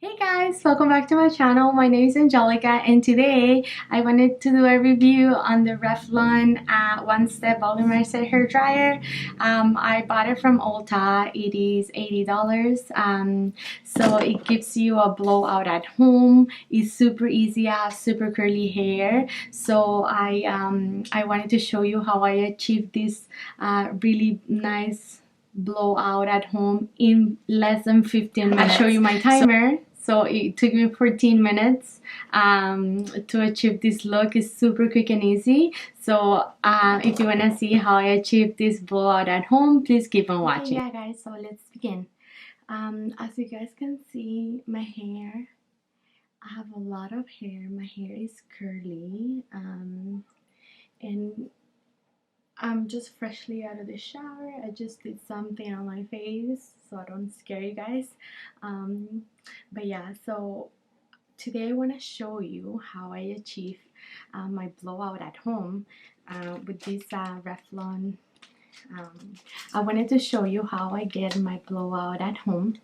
Hey guys, welcome back to my channel. My name is Angelica and today I wanted to do a review on the Revlon One Step Volumizer hair dryer. I bought it from Ulta. It is $80. So it gives you a blowout at home. It's super easy. I have super curly hair. So I wanted to show you how I achieved this really nice blowout at home in less than 15 minutes. I'll show you my timer. So it took me 14 minutes to achieve this look. It's super quick and easy. So if you want to see how I achieved this blowout at home, please keep on watching. Okay, yeah guys, so let's begin. As you guys can see, my hair, I have a lot of hair. My hair is curly and I'm just freshly out of the shower. I just did something on my face so I don't scare you guys. But yeah, so today I want to show you how I achieve my blowout at home with this Revlon. I wanted to show you how I get my blowout at home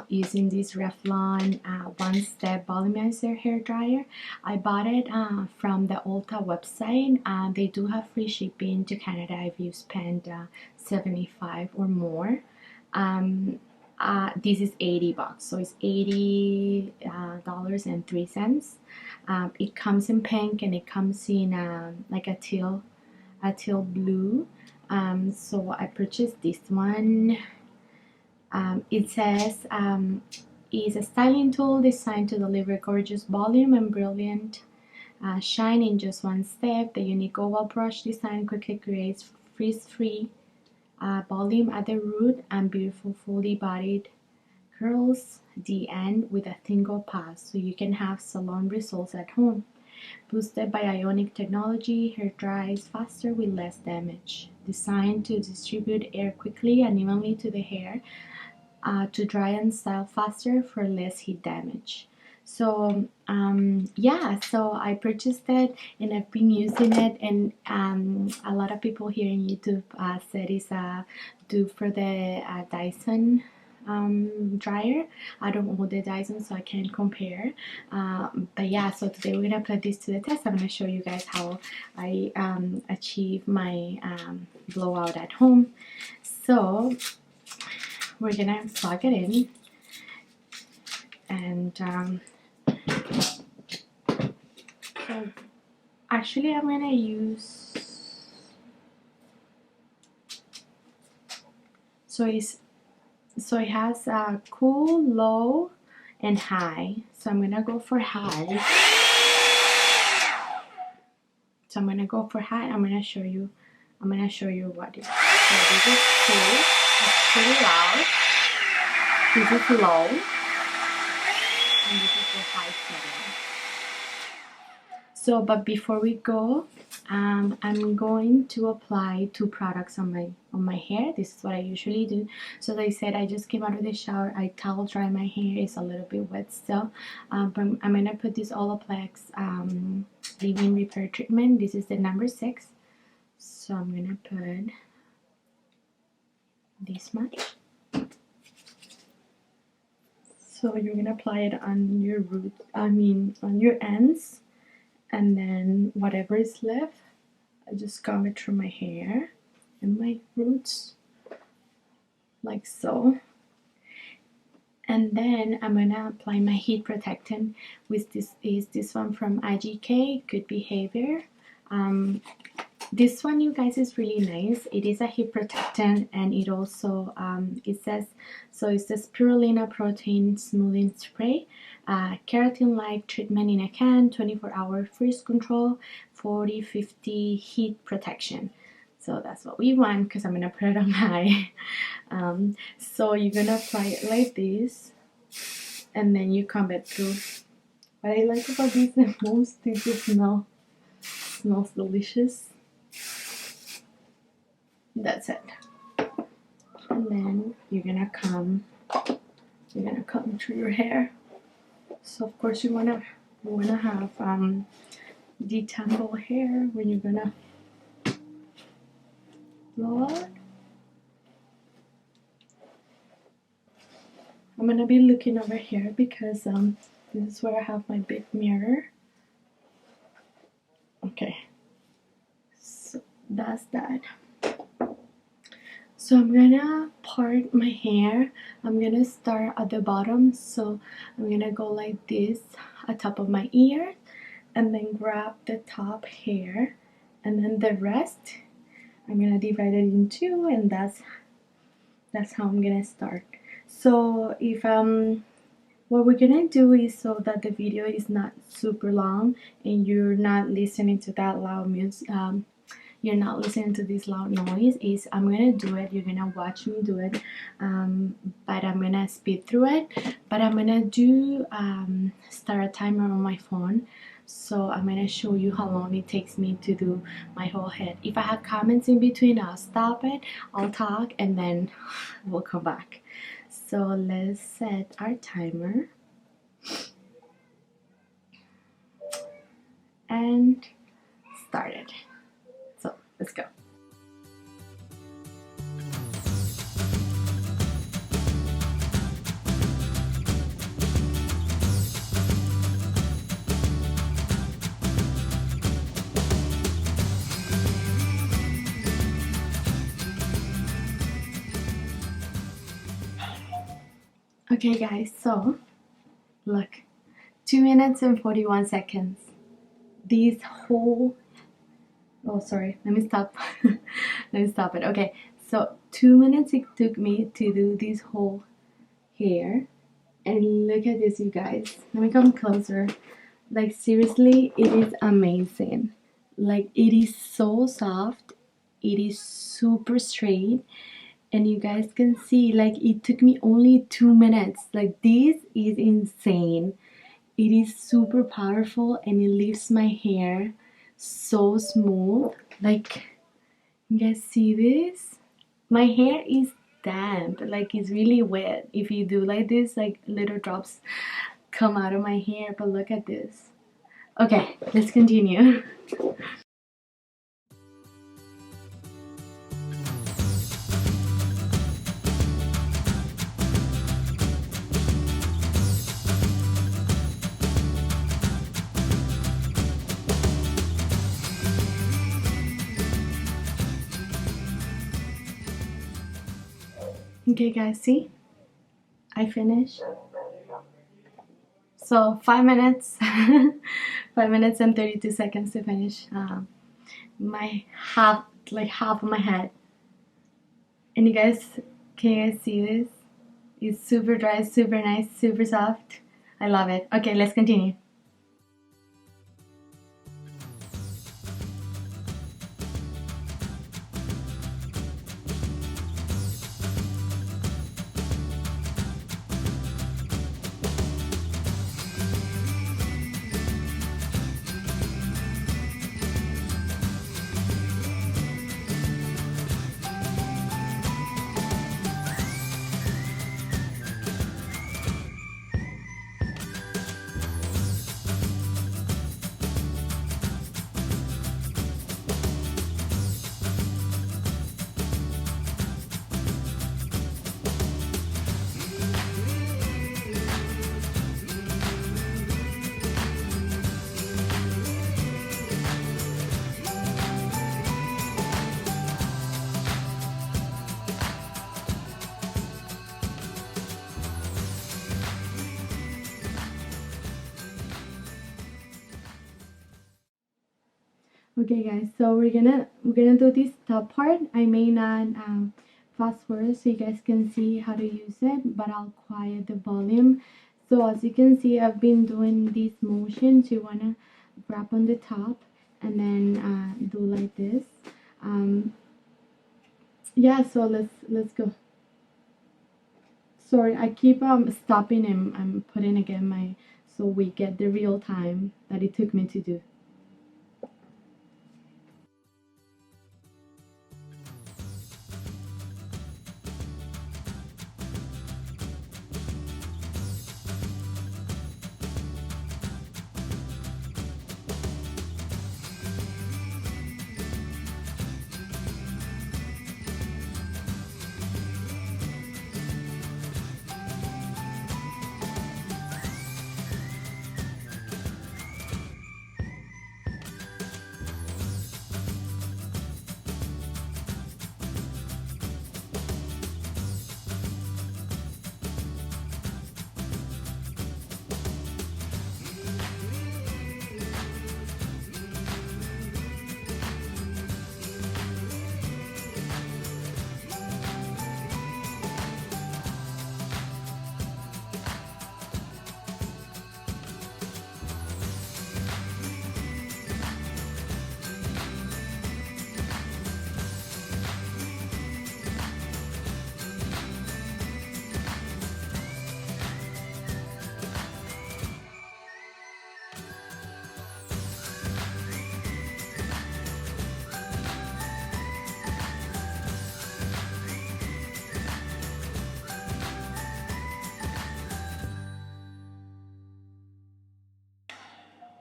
using this Revlon One Step Volumizer hair dryer. I bought it from the Ulta website. They do have free shipping to Canada if you spend $75 or more. This is $80, so it's $80.03. It comes in pink and it comes in like a teal blue. So I purchased this one. It says is a styling tool designed to deliver gorgeous volume and brilliant shine in just one step. The unique oval brush design quickly creates frizz-free volume at the root and beautiful fully bodied curls the end with a single pass, so you can have salon results at home. Boosted by ionic technology, hair dries faster with less damage. Designed to distribute air quickly and evenly to the hair, to dry and style faster for less heat damage. So yeah, so I purchased it and I've been using it, and a lot of people here in YouTube said it's a dupe for the Dyson dryer. I don't own the Dyson, so I can't compare, but yeah, so today we're gonna put this to the test. I'm gonna show you guys how I achieve my blowout at home. So we're gonna plug it in, and so actually I'm gonna use, so it has a cool, low, and high. So I'm gonna go for high. So I'm gonna go for high. I'm gonna show you what it is. So this is cool. It's pretty loud. This is low. And this is the high setting. So, but before we go, I'm going to apply two products on my hair. This is what I usually do. So they said I just came out of the shower. I towel dry my hair. It's a little bit wet still. But I'm gonna put this Olaplex leave-in repair treatment. This is the number 6. So I'm gonna put this much. So you're gonna apply it on your root. On your ends. And then whatever is left, I just comb it through my hair and my roots, like so. And then I'm gonna apply my heat protectant, which is this one from IGK, Good Behavior. This one, you guys, is really nice. It is a heat protectant, and it also it says spirulina protein smoothing spray, keratin-like treatment in a can, 24-hour freeze control, 40-50 heat protection. So that's what we want, because I'm gonna put it on high. So you're gonna apply it like this, and then you comb it through. What I like about this the most is the smell. It smells delicious. That's it. And then you're gonna comb through your hair. So of course you wanna have detangled hair when you're gonna blow out. I'm gonna be looking over here because this is where I have my big mirror. Okay, so that's that. So I'm gonna part my hair. I'm gonna start at the bottom, so I'm gonna go like this at top of my ear and then grab the top hair, and then the rest I'm gonna divide it in two, and that's how I'm gonna start. So if what we're gonna do is, so that the video is not super long and you're not listening to that loud music, you're not listening to this loud noise, is I'm gonna do it, you're gonna watch me do it, but I'm gonna speed through it, but I'm gonna do start a timer on my phone. So I'm gonna show you how long it takes me to do my whole head. If I have comments in between, I'll stop it, I'll talk, and then we'll come back. So let's set our timer and start it. So let's go. Okay guys, so look, 2 minutes and 41 seconds. This whole, oh sorry, let me stop. Let me stop it. Okay, so 2 minutes it took me to do this whole hair. And look at this, you guys. Let me come closer. Like seriously, it is amazing. Like it is so soft. It is super straight. And you guys can see, like, it took me only 2 minutes. Like, this is insane. It is super powerful and it leaves my hair so smooth. Like, you guys see this? My hair is damp, like it's really wet. If you do like this, like little drops come out of my hair, but look at this. Okay, let's continue. Okay guys, see? I finished. So 5 minutes, 5 minutes and 32 seconds to finish my half of my head. And you guys, can you guys see this? It's super dry, super nice, super soft. I love it. Okay, let's continue. Okay guys, so we're gonna do this top part. I may not fast forward so you guys can see how to use it, but I'll quiet the volume. So as you can see, I've been doing these motions. You wanna grab on the top and then do like this. Yeah, so let's go. Sorry, I keep stopping and I'm putting again my, so we get the real time that it took me to do.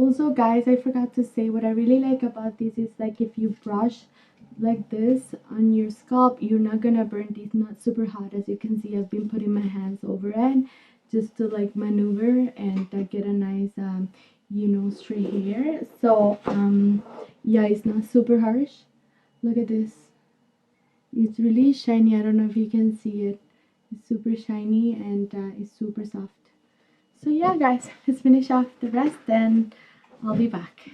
Also guys, I forgot to say, what I really like about this is like if you brush like this on your scalp, you're not gonna burn. It's not super hot. As you can see, I've been putting my hands over it just to like maneuver and get a nice you know, straight hair. So yeah, it's not super harsh. Look at this, it's really shiny. I don't know if you can see it. It's super shiny and it's super soft. So yeah guys, let's finish off the rest and I'll be back.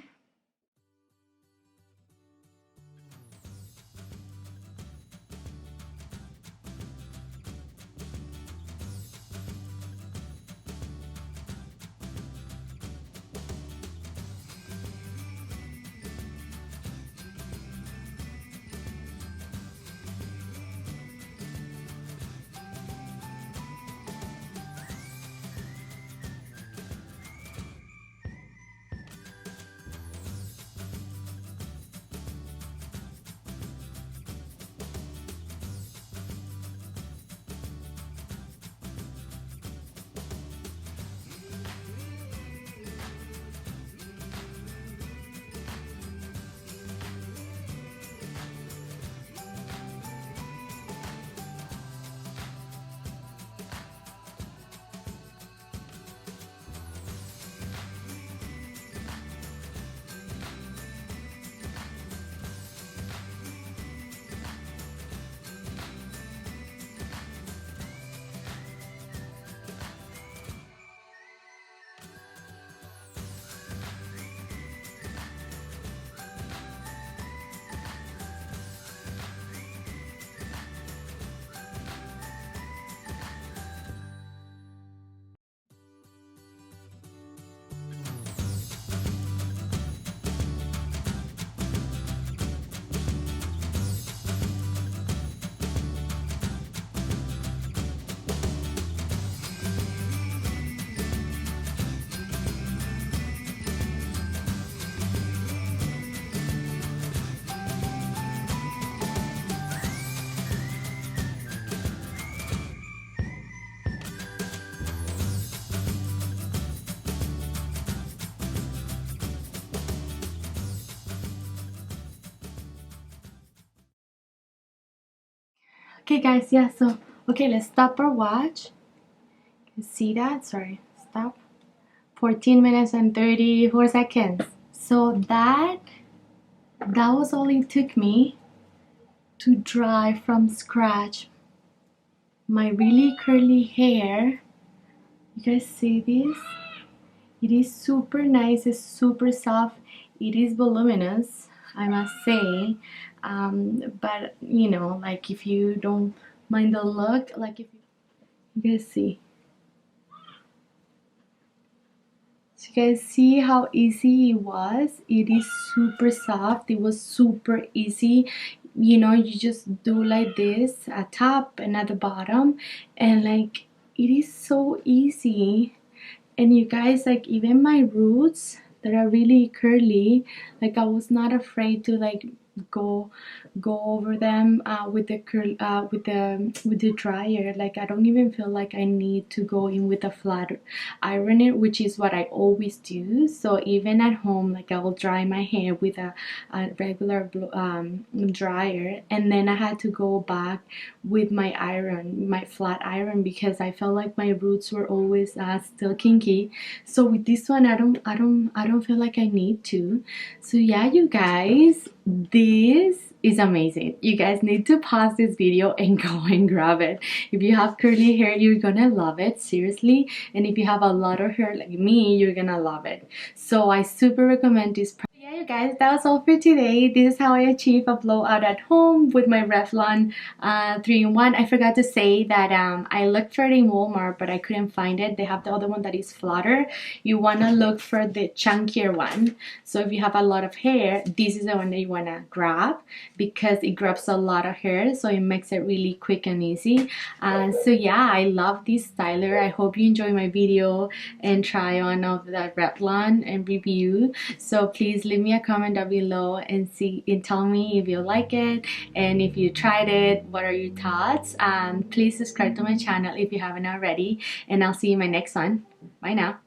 Okay guys, yeah, so okay, let's stop our watch. You see that? Sorry, stop. 14 minutes and 34 seconds. So that was all it took me to dry from scratch my really curly hair. You guys see this? It is super nice, it's super soft, it is voluminous, I must say. But you know, like if you don't mind the look, like if you guys see. So you guys see how easy it was? It is super soft. It was super easy. You know, you just do like this at top and at the bottom, and like it is so easy. And you guys, like even my roots that are really curly, like I was not afraid to like go over them with the curl with the dryer. Like I don't even feel like I need to go in with a flat ironer, which is what I always do. So even at home, like I will dry my hair with a regular dryer, and then I had to go back with my iron, my flat iron, because I felt like my roots were always still kinky. So with this one, I don't feel like I need to. So yeah, you guys, this is amazing. You guys need to pause this video and go and grab it. If you have curly hair, you're gonna love it, seriously. And if you have a lot of hair like me, you're gonna love it. So I super recommend this. Yeah, you guys, that was all for today. This is how I achieve a blowout at home with my Revlon 3-in-1. I forgot to say that I looked for it in Walmart, but I couldn't find it. They have the other one that is flatter. You want to look for the chunkier one. So if you have a lot of hair, this is the one that you want to grab, because it grabs a lot of hair, so it makes it really quick and easy. So yeah, I love this styler. I hope you enjoy my video and try on of the Revlon and review. So please leave me a comment down below and tell me if you like it, and if you tried it, what are your thoughts. Please subscribe to my channel if you haven't already, and I'll see you in my next one. Bye now.